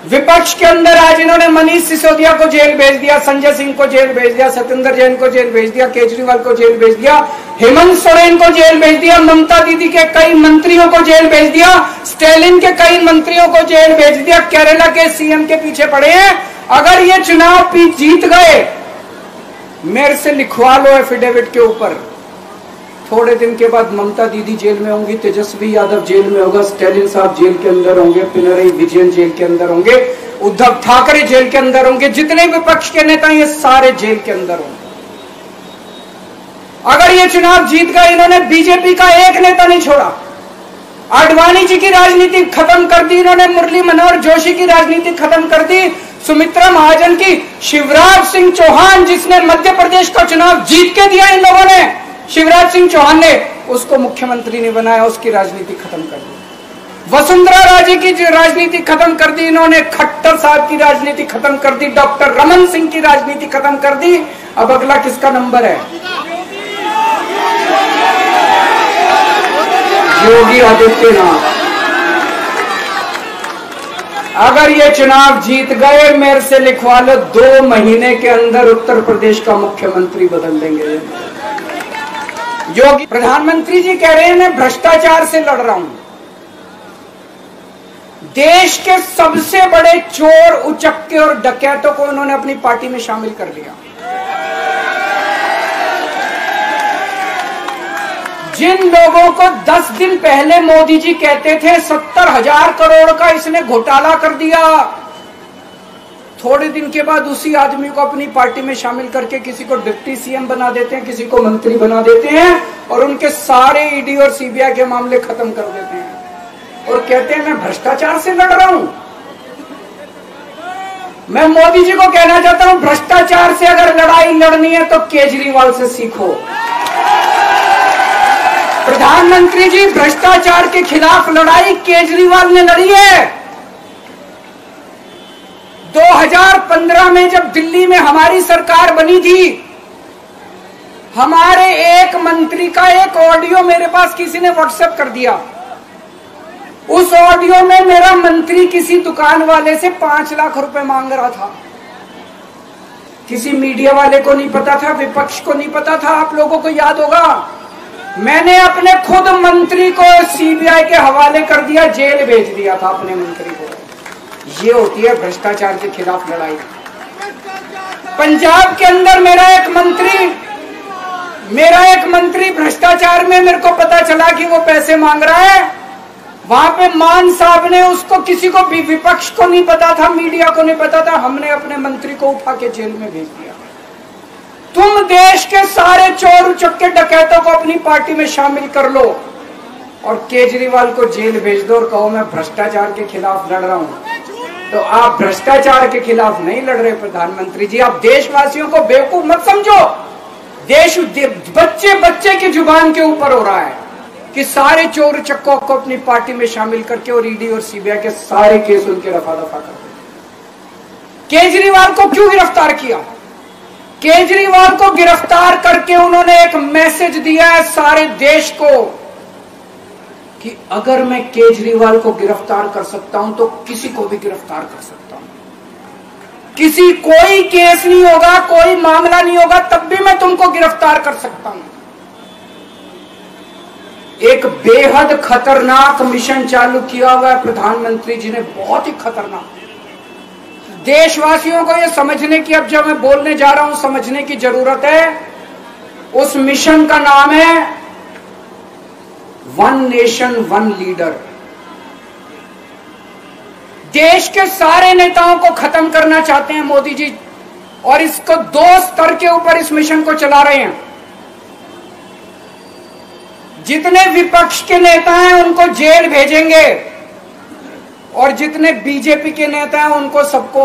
विपक्ष के अंदर आज इन्होंने मनीष सिसोदिया को जेल भेज दिया, संजय सिंह को जेल भेज दिया, सत्येंद्र जैन को जेल भेज दिया, केजरीवाल को जेल भेज दिया, हेमंत सोरेन को जेल भेज दिया, ममता दीदी के कई मंत्रियों को जेल भेज दिया, स्टालिन के कई मंत्रियों को जेल भेज दिया, केरला के सीएम के पीछे पड़े हैं। अगर ये चुनाव जीत गए, मेरे से लिखवा लो एफिडेविट के ऊपर, थोड़े दिन के बाद ममता दीदी जेल में होंगी, तेजस्वी यादव जेल में होगा, स्टालिन साहब जेल के अंदर होंगे, पिनरई विजयन जेल के अंदर होंगे, उद्धव ठाकरे जेल के अंदर होंगे, जितने विपक्ष के नेता ये सारे जेल के अंदर होंगे। अगर ये चुनाव जीत गए, इन्होंने बीजेपी का एक नेता नहीं छोड़ा, आडवाणी जी की राजनीति खत्म कर दी इन्होंने, मुरली मनोहर जोशी की राजनीति खत्म कर दी, सुमित्रा महाजन की, शिवराज सिंह चौहान जिसने मध्य प्रदेश का चुनाव जीत के दिया इन लोगों ने, शिवराज सिंह चौहान ने उसको मुख्यमंत्री नहीं बनाया, उसकी राजनीति खत्म कर दी। वसुंधरा राजे की राजनीति खत्म कर दी इन्होंने, खट्टर साहब की राजनीति खत्म कर दी, डॉक्टर रमन सिंह की राजनीति खत्म कर दी। अब अगला किसका नंबर है? योगी आदित्यनाथ। अगर ये चुनाव जीत गए, मेरे से लिखवा लो, 2 महीने के अंदर उत्तर प्रदेश का मुख्यमंत्री बदल देंगे योगी। प्रधानमंत्री जी कह रहे हैं मैं भ्रष्टाचार से लड़ रहा हूं। देश के सबसे बड़े चोर, उचक्के और डकैतों को उन्होंने अपनी पार्टी में शामिल कर लिया। जिन लोगों को 10 दिन पहले मोदी जी कहते थे 70,000 करोड़ का इसने घोटाला कर दिया, थोड़े दिन के बाद उसी आदमी को अपनी पार्टी में शामिल करके किसी को डिप्टी सीएम बना देते हैं, किसी को मंत्री बना देते हैं और उनके सारे ईडी और सीबीआई के मामले खत्म कर देते हैं और कहते हैं मैं भ्रष्टाचार से लड़ रहा हूं। मैं मोदी जी को कहना चाहता हूं, भ्रष्टाचार से अगर लड़ाई लड़नी है तो केजरीवाल से सीखो। प्रधानमंत्री जी, भ्रष्टाचार के खिलाफ लड़ाई केजरीवाल ने लड़ी है। 2015 में जब दिल्ली में हमारी सरकार बनी थी, हमारे एक मंत्री का एक ऑडियो मेरे पास किसी ने व्हाट्सएप कर दिया। उस ऑडियो में मेरा मंत्री किसी दुकान वाले से 5 लाख रुपए मांग रहा था। किसी मीडिया वाले को नहीं पता था, विपक्ष को नहीं पता था, आप लोगों को याद होगा। मैंने अपने खुद मंत्री को सीबीआई के हवाले कर दिया, जेल भेज दिया था अपने मंत्री को। ये होती है भ्रष्टाचार के खिलाफ लड़ाई। पंजाब के अंदर मेरा एक मंत्री भ्रष्टाचार में, मेरे को पता चला कि वो पैसे मांग रहा है। वहां पे मान साहब ने उसको, किसी को भी, विपक्ष को नहीं पता था, मीडिया को नहीं पता था, हमने अपने मंत्री को उठा के जेल में भेज दिया। तुम देश के सारे चोर उचक्के डकैतों को अपनी पार्टी में शामिल कर लो और केजरीवाल को जेल भेज दो और कहो मैं भ्रष्टाचार के खिलाफ लड़ रहा हूं। तो आप भ्रष्टाचार के खिलाफ नहीं लड़ रहे प्रधानमंत्री जी, आप देशवासियों को बेवकूफ मत समझो। देश बच्चे बच्चे की जुबान के ऊपर हो रहा है कि सारे चोर चक्कों को अपनी पार्टी में शामिल करके और ईडी और सीबीआई के सारे केस उनके रफा दफा कर दे। केजरीवाल को क्यों गिरफ्तार किया? केजरीवाल को गिरफ्तार करके उन्होंने एक मैसेज दिया है सारे देश को कि अगर मैं केजरीवाल को गिरफ्तार कर सकता हूं तो किसी को भी गिरफ्तार कर सकता हूं। कोई केस नहीं होगा, कोई मामला नहीं होगा, तब भी मैं तुमको गिरफ्तार कर सकता हूं। एक बेहद खतरनाक मिशन चालू किया हुआ है प्रधानमंत्री जी ने, बहुत ही खतरनाक। देशवासियों को यह समझने की, अब जब मैं बोलने जा रहा हूं, समझने की जरूरत है। उस मिशन का नाम है वन नेशन वन लीडर। देश के सारे नेताओं को खत्म करना चाहते हैं मोदी जी और इसको 2 स्तर के ऊपर इस मिशन को चला रहे हैं। जितने विपक्ष के नेता हैं उनको जेल भेजेंगे और जितने बीजेपी के नेता हैं उनको सबको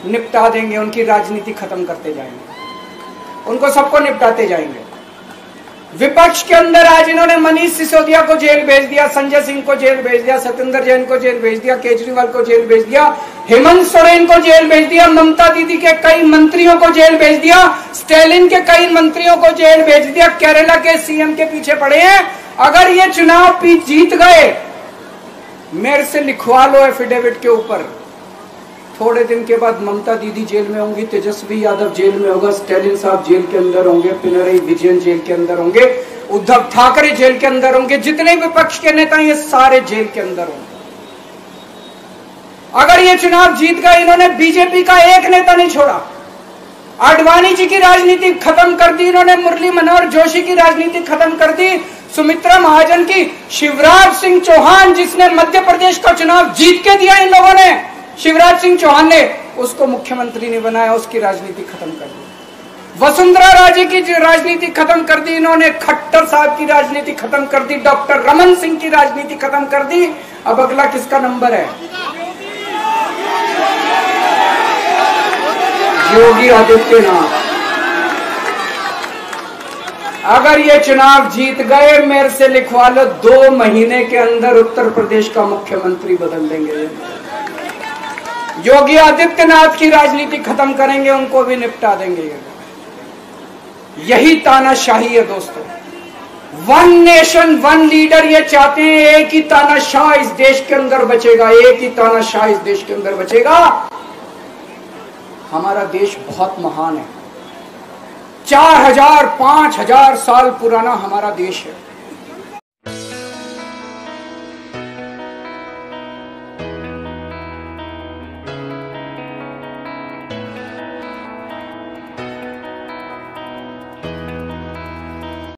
निपटा देंगे, उनकी राजनीति खत्म करते जाएंगे, उनको सबको निपटाते जाएंगे। विपक्ष के अंदर आज इन्होंने मनीष सिसोदिया को जेल भेज दिया, संजय सिंह को जेल भेज दिया, सत्येंद्र जैन को जेल भेज दिया, केजरीवाल को जेल भेज दिया, हेमंत सोरेन को जेल भेज दिया, ममता दीदी के कई मंत्रियों को जेल भेज दिया, स्टालिन के कई मंत्रियों को जेल भेज दिया, केरला के सीएम के पीछे पड़े हैं। अगर ये चुनाव जीत गए, मेरे से लिखवा लो एफिडेविट के ऊपर, थोड़े दिन के बाद ममता दीदी जेल में होंगी, तेजस्वी यादव जेल में होगा, स्टालिन साहब जेल के अंदर होंगे, पिनरई विजयन जेल के अंदर होंगे, उद्धव ठाकरे जेल के अंदर होंगे, जितने विपक्ष के नेता ये सारे जेल के अंदर होंगे। अगर ये चुनाव जीत गए, इन्होंने बीजेपी का एक नेता नहीं छोड़ा। आडवाणी जी की राजनीति खत्म कर दी इन्होंने, मुरली मनोहर जोशी की राजनीति खत्म कर दी, सुमित्रा महाजन की, शिवराज सिंह चौहान जिसने मध्य प्रदेश का चुनाव जीत के दिया इन लोगों ने, शिवराज सिंह चौहान ने उसको मुख्यमंत्री नहीं बनाया, उसकी राजनीति खत्म कर दी। वसुंधरा राजे की राजनीति खत्म कर दी इन्होंने, खट्टर साहब की राजनीति खत्म कर दी, डॉक्टर रमन सिंह की राजनीति खत्म कर दी। अब अगला किसका नंबर है? योगी आदित्यनाथ। अगर ये चुनाव जीत गए, मेरे से लिखवा लो, 2 महीने के अंदर उत्तर प्रदेश का मुख्यमंत्री बदल देंगे। योगी आदित्यनाथ की राजनीति खत्म करेंगे, उनको भी निपटा देंगे। यही तानाशाही है दोस्तों। वन नेशन वन लीडर ये चाहते हैं, एक ही तानाशाह इस देश के अंदर बचेगा, एक ही तानाशाह इस देश के अंदर बचेगा। हमारा देश बहुत महान है, 4000 5000 साल पुराना हमारा देश है।